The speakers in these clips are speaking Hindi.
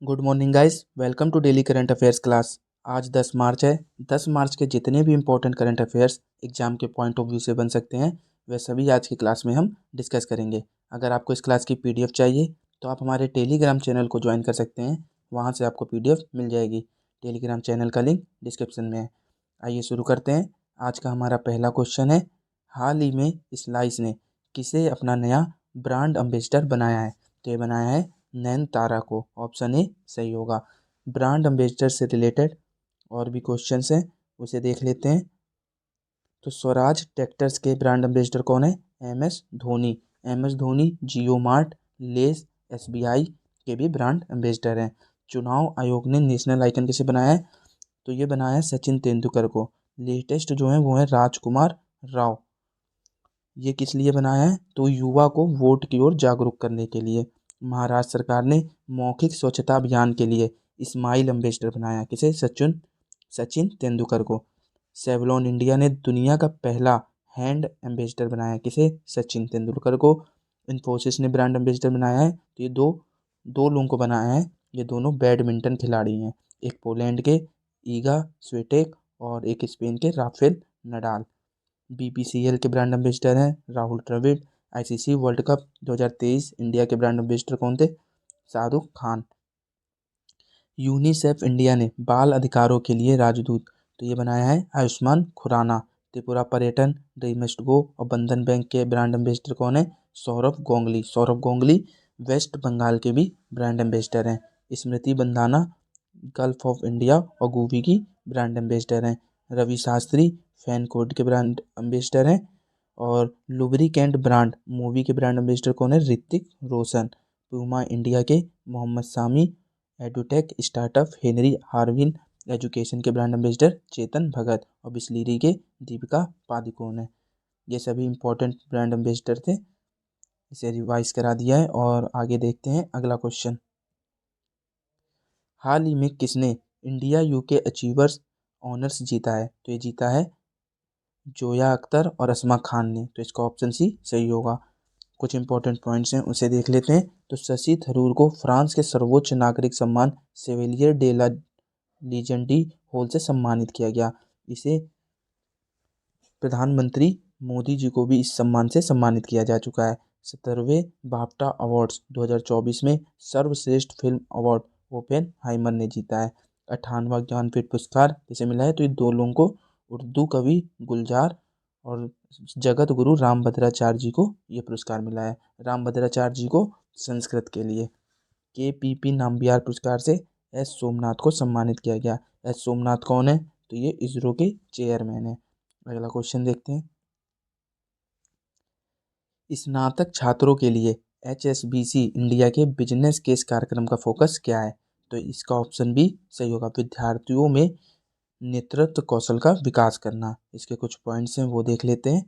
Good morning guys, welcome to daily current affairs class. आज 10 मार्च है। 10 मार्च के जितने भी इंपॉर्टेंट करंट अफेयर्स एग्जाम के पॉइंट ऑफ व्यू से बन सकते हैं वे सभी आज की क्लास में हम डिस्कस करेंगे। अगर आपको इस क्लास की पीडीएफ चाहिए तो आप हमारे टेलीग्राम चैनल को ज्वाइन कर सकते हैं। वहाँ से आपको पीडीएफ मिल जाएगी। टेलीग्राम चैनल का लिंक डिस्क्रिप्शन में है। आइए शुरू करते हैं। आज का हमारा पहला क्वेश्चन है, हाल ही में स्लाइस ने किसे अपना नया ब्रांड एम्बेसडर बनाया है? तो ये बनाया है नयनतारा को। ऑप्शन ए सही होगा। ब्रांड एम्बेसडर से रिलेटेड और भी क्वेश्चंस हैं, उसे देख लेते हैं। तो स्वराज ट्रैक्टर्स के ब्रांड एम्बेसडर कौन है? M S Dhoni. M S Dhoni Jio mart, Lays, SBI के भी ब्रांड एम्बेसडर हैं। चुनाव आयोग ने नेशनल आइकन किसे बनाया है? तो ये बनाया है सचिन तेंदुलकर को। लेटेस्ट जो है वो है राजकुमार राव। ये किस लिए बनाया है? तो युवा को वोट की ओर जागरूक करने के लिए। महाराष्ट्र सरकार ने मौखिक स्वच्छता अभियान के लिए स्माइल एम्बेसडर बनाया। किसे? सचिन सचिन तेंदुलकर को। सेवलॉन इंडिया ने दुनिया का पहला हैंड एम्बेसडर बनाया। किसे? सचिन तेंदुलकर को। इन्फोसिस ने ब्रांड एम्बेसडर बनाया है। तो ये दो दो लोगों को बनाया है। ये दोनों बैडमिंटन खिलाड़ी हैं। एक पोलैंड के ईगा स्विटेक और एक स्पेन के राफेल नडाल। बीपीसीएल के ब्रांड एम्बेसडर हैं Rahul Dravid. ICC World Cup 2023 India के ब्रांड एम्बेसडर कौन थे? शाहरुख खान। यूनिसेफ इंडिया ने बाल अधिकारों के लिए राजदूत तो ये बनाया है आयुष्मान खुराना। त्रिपुरा पर्यटन, ड्रीम मस्ट गो और बंधन बैंक के ब्रांड एम्बेसडर कौन है? सौरभ गोंगली। सौरभ गोंगली वेस्ट बंगाल के भी ब्रांड एम्बेसडर हैं। Smriti Mandhana Gulf of India और गूवी की ब्रांड एम्बेसडर हैं। रवि शास्त्री फैन कोड के ब्रांड एम्बेसडर हैं। और लुब्रिकेंट ब्रांड मूवी के ब्रांड एम्बेसडर कौन है? ऋतिक रोशन। पूमा इंडिया के Mohammad Shami. Edutech startup Henry Harvin education के ब्रांड एम्बेसडर चेतन भगत और बिस्लेरी के दीपिका पादुकोण है। ये सभी इंपॉर्टेंट ब्रांड एम्बेसडर थे। इसे रिवाइज करा दिया है और आगे देखते हैं अगला क्वेश्चन। हाल ही में किसने इंडिया यूके अचीवर्स ऑनर्स जीता है? तो ये जीता है जोया अख्तर और असमा खान ने। तो इसका ऑप्शन सी सही होगा। कुछ इंपॉर्टेंट पॉइंट्स हैं, उसे देख लेते हैं। तो शशि थरूर को फ्रांस के सर्वोच्च नागरिक सम्मान सेवेलियर डे ला लीजेंडी हॉल से सम्मानित किया गया। इसे प्रधानमंत्री मोदी जी को भी इस सम्मान से सम्मानित किया जा चुका है। 17वें बाफ्टा अवार्ड्स 2024 में सर्वश्रेष्ठ फिल्म अवार्ड ओपेन हाइमर ने जीता है। 58वां ज्ञानपीठ पुरस्कार किसे मिला है? तो ये दो लोगों को, उर्दू कवि गुलजार और जगत गुरु रामभद्राचार्य जी को ये पुरस्कार मिला है। रामभद्राचार्य जी को संस्कृत के लिए। केपीपी नामबियार पुरस्कार से एस सोमनाथ को सम्मानित किया गया। एस सोमनाथ कौन है? तो ये इसरो के चेयरमैन है। अगला क्वेश्चन देखते हैं। स्नातक छात्रों के लिए एचएसबीसी इंडिया के बिजनेस केस कार्यक्रम का फोकस क्या है? तो इसका ऑप्शन बी सही होगा। विद्यार्थियों में नेतृत्व कौशल का विकास करना। इसके कुछ पॉइंट्स हैं, वो देख लेते हैं।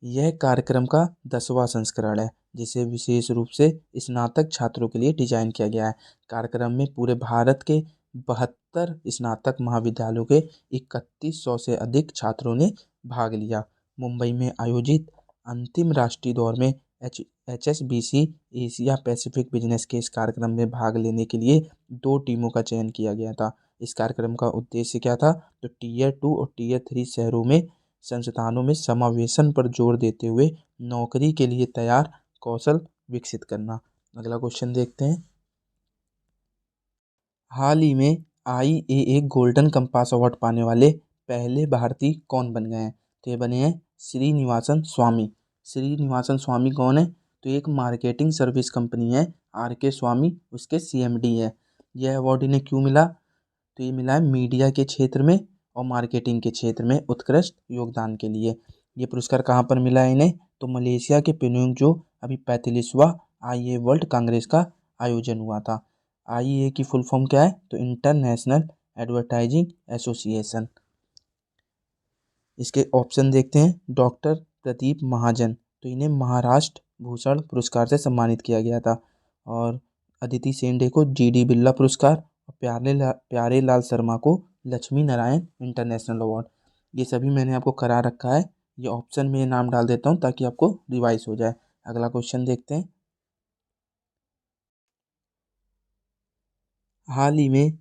यह कार्यक्रम का 10वां संस्करण है जिसे विशेष रूप से स्नातक छात्रों के लिए डिजाइन किया गया है। कार्यक्रम में पूरे भारत के 72 स्नातक महाविद्यालयों के 3100 से अधिक छात्रों ने भाग लिया। मुंबई में आयोजित अंतिम राष्ट्रीय दौर में H S B C Asia Pacific business के इस कार्यक्रम में भाग लेने के लिए 2 टीमों का चयन किया गया था। इस कार्यक्रम का उद्देश्य क्या था? तो टीयर 2 और टीयर 3 शहरों में संस्थानों में समावेशन पर जोर देते हुए नौकरी के लिए तैयार कौशल विकसित करना। अगला क्वेश्चन देखते हैं। हाल ही में आईएए गोल्डन कंपास अवार्ड पाने वाले पहले भारतीय कौन बन गए हैं? तो ये बने हैं श्रीनिवासन स्वामी। श्रीनिवासन स्वामी कौन है? तो एक मार्केटिंग सर्विस कंपनी है आर के स्वामी, उसके सीएमडी है। यह अवार्ड इन्हें क्यों मिला? तो ये मिला है मीडिया के क्षेत्र में और मार्केटिंग के क्षेत्र में उत्कृष्ट योगदान के लिए। ये पुरस्कार कहाँ पर मिला है इन्हें? तो मलेशिया के पेनुंग जो अभी 45वां आईए वर्ल्ड कांग्रेस का आयोजन हुआ था। आईए की फुल फॉर्म क्या है? तो इंटरनेशनल एडवर्टाइजिंग एसोसिएशन। इसके ऑप्शन देखते हैं। डॉक्टर प्रदीप महाजन, तो इन्हें महाराष्ट्र भूषण पुरस्कार से सम्मानित किया गया था। और अदिति शेंडे को जीडी बिरला पुरस्कार और प्यारे लाल शर्मा को लक्ष्मी नारायण इंटरनेशनल अवार्ड। ये सभी मैंने आपको करा रखा है। ये ऑप्शन में नाम डाल देता हूँ ताकि आपको रिवाइज हो जाए। अगला क्वेश्चन देखते हैं। हाल ही में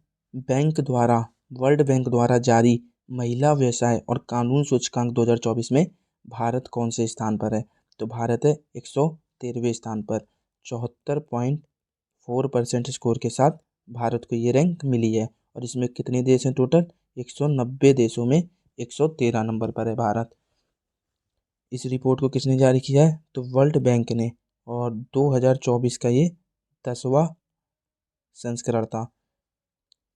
वर्ल्ड बैंक द्वारा जारी महिला व्यवसाय और कानून सूचकांक 2024 में भारत कौन से स्थान पर है? तो भारत है 113वें स्थान पर। 74.4% स्कोर के साथ भारत को ये रैंक मिली है। और इसमें कितने देश हैं टोटल? 190 देशों में 113 नंबर पर है भारत। इस रिपोर्ट को किसने जारी किया है? तो वर्ल्ड बैंक ने। और 2024 का ये 10वां संस्करण था।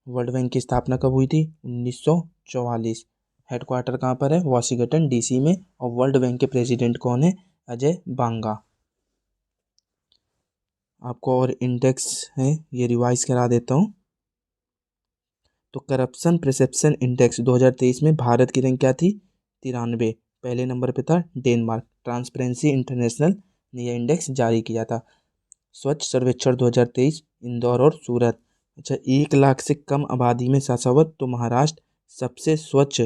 वर्ल्ड बैंक की स्थापना कब हुई थी? 1944। हेडक्वार्टर कहाँ पर है? वॉशिंगटन डीसी में। और वर्ल्ड बैंक के प्रेसिडेंट कौन है? अजय बांगा। आपको और इंडेक्स है ये रिवाइज करा देता हूँ। तो करप्शन परसेप्शन इंडेक्स 2023 में भारत की रैंक क्या थी? 93। पहले नंबर पे था डेनमार्क। ट्रांसपेरेंसी इंटरनेशनल ने यह इंडेक्स जारी किया था। स्वच्छ सर्वेक्षण 2023 इंदौर और सूरत। अच्छा, 1 लाख से कम आबादी में शासावत तो महाराष्ट्र सबसे स्वच्छ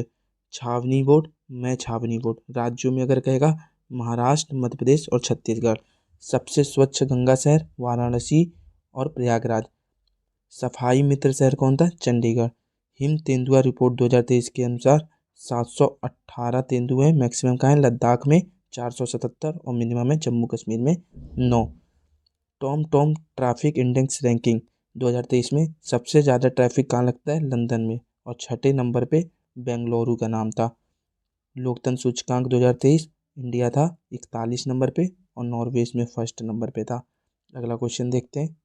छावनी बोर्ड में छावनी बोर्ड राज्यों में अगर कहेगा महाराष्ट्र, मध्य प्रदेश और छत्तीसगढ़। सबसे स्वच्छ गंगा शहर वाराणसी और प्रयागराज। सफाई मित्र शहर कौन था? चंडीगढ़। हिम तेंदुआ रिपोर्ट 2023 के अनुसार 718 तेंदुए मैक्सिमम कहाँ है? लद्दाख में 477 और मिनिमम है जम्मू कश्मीर में 9। Tom Tom traffic index ranking 2023 में सबसे ज़्यादा ट्रैफिक कहाँ लगता है? लंदन में। और छठे नंबर पे बेंगलुरु का नाम था। लोकतंत्र सूचकांक 2023 इंडिया था 41 नंबर पे और नॉर्वे इसमें फर्स्ट नंबर पे था। अगला क्वेश्चन देखते हैं।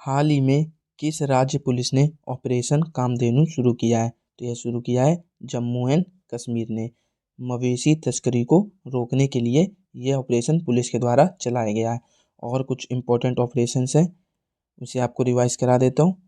हाल ही में किस राज्य पुलिस ने ऑपरेशन कामधेनु शुरू किया है? तो यह शुरू किया है जम्मू एंड कश्मीर ने। मवेशी तस्करी को रोकने के लिए यह ऑपरेशन पुलिस के द्वारा चलाया गया है। और कुछ इम्पोर्टेंट ऑपरेशंस हैं, उसे आपको रिवाइज करा देता हूँ।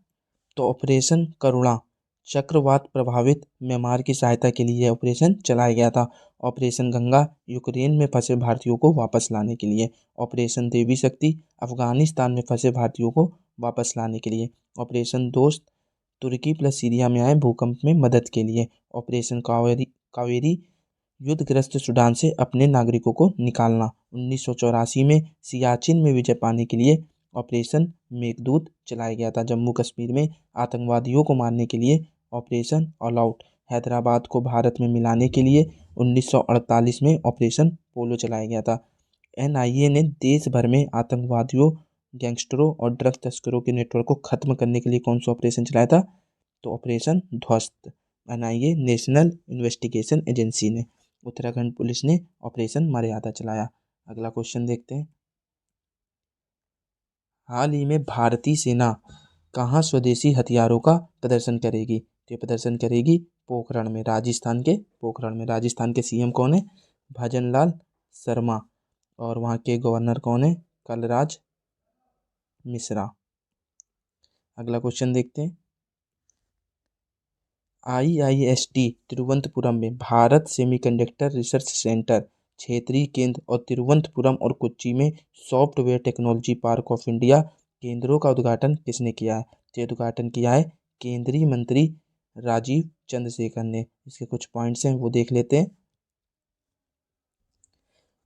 तो ऑपरेशन करुणा चक्रवात प्रभावित म्यांमार की सहायता के लिए यह ऑपरेशन चलाया गया था। ऑपरेशन गंगा यूक्रेन में फंसे भारतीयों को वापस लाने के लिए। ऑपरेशन देवी शक्ति अफगानिस्तान में फंसे भारतीयों को वापस लाने के लिए। ऑपरेशन दोस्त तुर्की प्लस सीरिया में आए भूकंप में मदद के लिए। ऑपरेशन कावेरी कावेरी युद्धग्रस्त सूडान से अपने नागरिकों को निकालना। 1984 में सियाचिन में विजय पाने के लिए ऑपरेशन मेघदूत चलाया गया था। जम्मू कश्मीर में आतंकवादियों को मारने के लिए ऑपरेशन ऑल आउट। हैदराबाद को भारत में मिलाने के लिए 1948 में ऑपरेशन पोलो चलाया गया था। एनआईए ने देश भर में आतंकवादियों, गैंगस्टरों और ड्रग्स तस्करों के नेटवर्क को खत्म करने के लिए कौन सा ऑपरेशन चलाया था? तो ऑपरेशन ध्वस्त। एनआईए नेशनल इन्वेस्टिगेशन एजेंसी ने। उत्तराखंड पुलिस ने ऑपरेशन मर्यादा चलाया। अगला क्वेश्चन देखते हैं। हाल ही में भारतीय सेना कहाँ स्वदेशी हथियारों का प्रदर्शन करेगी? तो ये प्रदर्शन करेगी पोखरण में, राजस्थान के पोखरण में। राजस्थान के सीएम कौन है? भजनलाल शर्मा। और वहाँ के गवर्नर कौन है? कलराज मिश्रा। अगला क्वेश्चन देखते हैं। आईआईएसटी तिरुवनंतपुरम में भारत सेमीकंडक्टर रिसर्च सेंटर क्षेत्रीय केंद्र और तिरुवनंतपुरम और कोच्चि में software technology park of India केंद्रों का उद्घाटन किसने किया है? तो उद्घाटन किया है केंद्रीय मंत्री राजीव चंद्रशेखर ने। इसके कुछ पॉइंट्स हैं वो देख लेते हैं।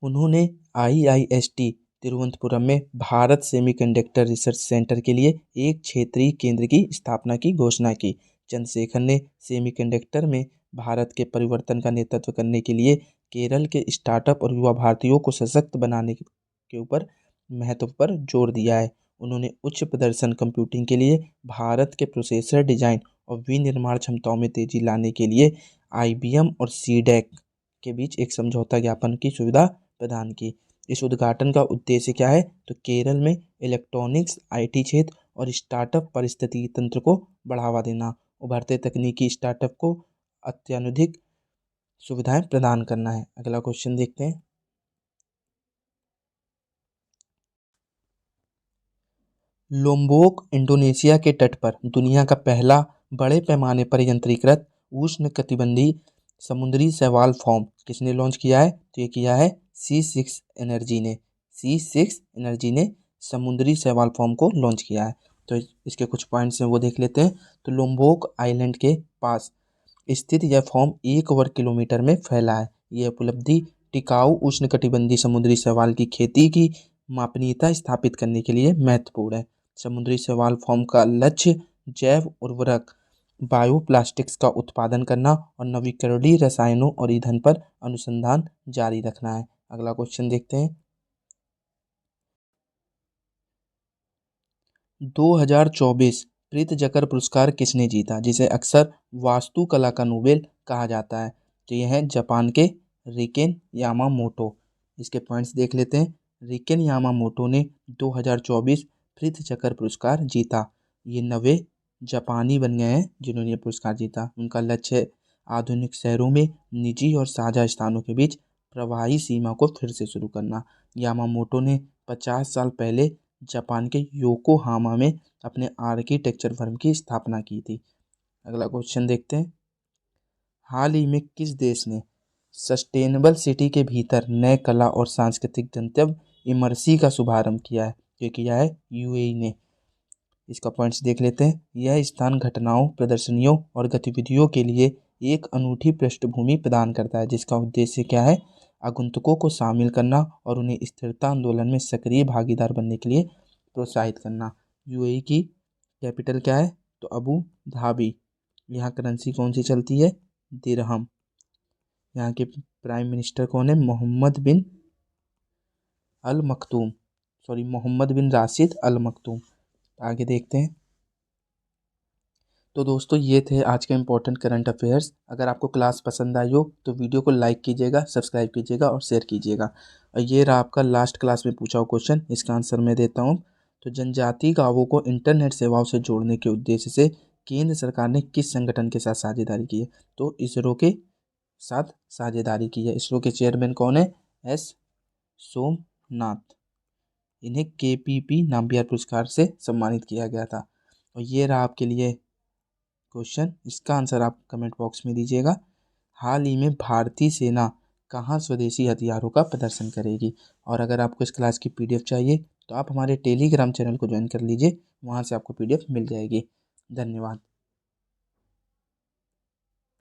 उन्होंने आईआईएसटी तिरुवनंतपुरम में भारत सेमीकंडक्टर रिसर्च सेंटर के लिए एक क्षेत्रीय केंद्र की स्थापना की घोषणा की। चंद्रशेखर ने सेमीकंडक्टर में भारत के परिवर्तन का नेतृत्व करने के लिए केरल के स्टार्टअप और युवा भारतीयों को सशक्त बनाने के ऊपर महत्व पर जोर दिया है। उन्होंने उच्च प्रदर्शन कंप्यूटिंग के लिए भारत के प्रोसेसर डिजाइन और विनिर्माण क्षमताओं में तेजी लाने के लिए आईबीएम और सीडेक के बीच एक समझौता ज्ञापन की सुविधा प्रदान की। इस उद्घाटन का उद्देश्य क्या है? तो केरल में इलेक्ट्रॉनिक्स, आईटी क्षेत्र और स्टार्टअप पारिस्थितिकी तंत्र को बढ़ावा देना, उभरते तकनीकी स्टार्टअप को अत्याधुनिक सुविधाएं प्रदान करना है। अगला क्वेश्चन देखते हैं। लोम्बोक इंडोनेशिया के तट पर दुनिया का पहला बड़े पैमाने पर यंत्रीकृत उष्णकटिबंधीय समुद्री शैवाल फार्म किसने लॉन्च किया है? तो ये किया है C6 एनर्जी ने। C6 एनर्जी ने समुद्री शैवाल फार्म को लॉन्च किया है। तो इसके कुछ पॉइंट्स हैं वो देख लेते हैं। तो लोम्बोक आइलैंड के पास स्थित यह फार्म 1 वर्ग किलोमीटर में फैला है। यह उपलब्धि टिकाऊ उष्णकटिबंधीय समुद्री शैवाल की खेती की मापनीयता स्थापित करने के लिए महत्वपूर्ण है। समुद्री शैवाल फार्म का लक्ष्य जैव उर्वरक, बायोप्लास्टिक्स का उत्पादन करना और नवीकरणीय रसायनों और ईंधन पर अनुसंधान जारी रखना है। अगला क्वेश्चन देखते हैं। 2024 प्रीतजकर पुरस्कार किसने जीता, जिसे अक्सर वास्तुकला का नोबेल कहा जाता है? तो यह है जापान के रिकेन यामामोटो। इसके पॉइंट्स देख लेते हैं। रिकेन यामामोटो ने 2024 प्रीतजकर पुरस्कार जीता। ये नवे जापानी बन गए हैं जिन्होंने ये पुरस्कार जीता। उनका लक्ष्य है आधुनिक शहरों में निजी और साझा स्थानों के बीच प्रवाही सीमा को फिर से शुरू करना। यामामोटो ने 50 साल पहले जापान के योकोहामा में अपने आर्किटेक्चर फर्म की स्थापना की थी। अगला क्वेश्चन देखते हैं। हाल ही में किस देश ने सस्टेनेबल सिटी के भीतर नए कला और सांस्कृतिक गंतव्य इमर्सी का शुभारंभ किया है? ये किया है यूएई ने। इसका पॉइंट्स देख लेते हैं। यह स्थान घटनाओं, प्रदर्शनियों और गतिविधियों के लिए एक अनूठी पृष्ठभूमि प्रदान करता है, जिसका उद्देश्य क्या है? आगंतुकों को शामिल करना और उन्हें स्थिरता आंदोलन में सक्रिय भागीदार बनने के लिए प्रोत्साहित करना। यूएई की कैपिटल क्या है? तो अबू धाबी। यहाँ करेंसी कौन सी चलती है? दिरहम। यहाँ के प्राइम मिनिस्टर कौन है? मोहम्मद बिन राशिद अल मखदूम। आगे देखते हैं। तो दोस्तों ये थे आज के इम्पोर्टेंट करंट अफेयर्स। अगर आपको क्लास पसंद आई हो तो वीडियो को लाइक कीजिएगा, सब्सक्राइब कीजिएगा और शेयर कीजिएगा। और ये रहा आपका लास्ट क्लास में पूछा हुआ क्वेश्चन, इसका आंसर मैं देता हूँ। तो जनजातीय गांवों को इंटरनेट सेवाओं से जोड़ने के उद्देश्य से केंद्र सरकार ने किस संगठन के साथ साझेदारी की है? तो इसरो के साथ साझेदारी की है। इसरो के चेयरमैन कौन है? एस सोमनाथ। इन्हें केपीपी नामबियार पुरस्कार से सम्मानित किया गया था। और ये रहा आपके लिए क्वेश्चन, इसका आंसर आप कमेंट बॉक्स में दीजिएगा। हाल ही में भारतीय सेना कहाँ स्वदेशी हथियारों का प्रदर्शन करेगी? और अगर आपको इस क्लास की पीडीएफ चाहिए तो आप हमारे टेलीग्राम चैनल को ज्वाइन कर लीजिए, वहाँ से आपको पीडीएफ मिल जाएगी। धन्यवाद।